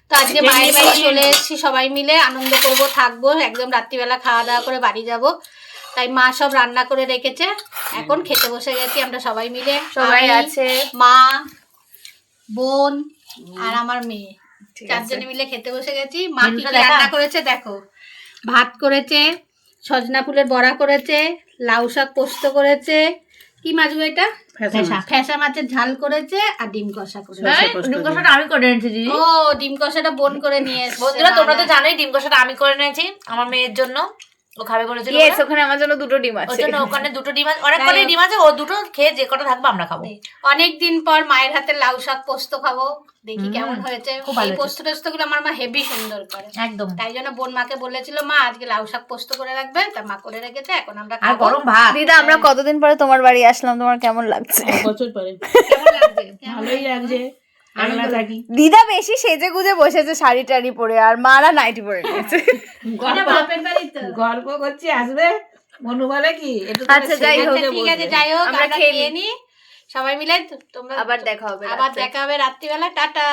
তো আজকে মায়ের বাড়ি চলে এসেছি, সবাই মিলে আনন্দ করব, থাকবো, একদম রাত্রিবেলা খাওয়া দাওয়া করে বাড়ি যাব। তাই মা সব রান্না করে রেখেছে, এখন খেতে বসে গেছি আমরা সবাই মিলে। সবাই আছে, মা, বোন আর আমার মেয়ে, চারজনে মিলে খেতে বসে গেছি। মা কি কি রান্না করেছে দেখো। ভাত করেছে, সজনা ফুলের বড়া করেছে, লাউ শাক পোস্ত করেছে, কি মাছ গো এটা, ফ্যাসা মাছের ঝাল করেছে, আর ডিম কষা করেছে। ডিম কষাটা আমি করে এনেছি দিদি। ও ডিম কষাটা বোন করে নিয়ে এসেছে। বন্ধুরা তোমরা তো জানোই ডিম কষাটা আমি করে নিয়েছি আমার মেয়ের জন্য, ও খাবে বলেছিল। ওখানে আমার জন্য দুটো ডিম আছে, ওর জন্য ওখানে দুটো ডিম আছে, অনেক কটাই ডিম আছে, ও দুটো খেয়ে যে কটা থাকবে আমরা খাবো। অনেকদিন পর মায়ের হাতে লাউ শাক পোস্ত খাবো, দেখি কেমন হয়েছে। এই পোস্ত টোস্ত গুলো আমার মা হেভি সুন্দর করে, একদম। তাই জন্য বোন মাকে বলেছিল মা আজকে লাউ শাক পোস্ত করে রাখবে, তা মা করে রেখেছে, এখন আমরা খাবো। গরম ভাত। দিদা আমরা কতদিন পরে তোমার বাড়ি আসলাম, তোমার কেমন লাগছে? বছর পরে কেমন লাগছে? ভালোই লাগছে। দিদা বেশি সেজে গুজে বসেছে শাড়ি টাড়ি পরে, আর মারা নাইটি পরে নিয়েছে। গল্প করছি আসবে মনু বলে কি। আচ্ছা যাই হোক, ঠিক আছে, যাই হোক আমরা খেয়ে নি সবাই মিলে। তোমরা আবার দেখা হবে, রাত্রিবেলা। টাটা।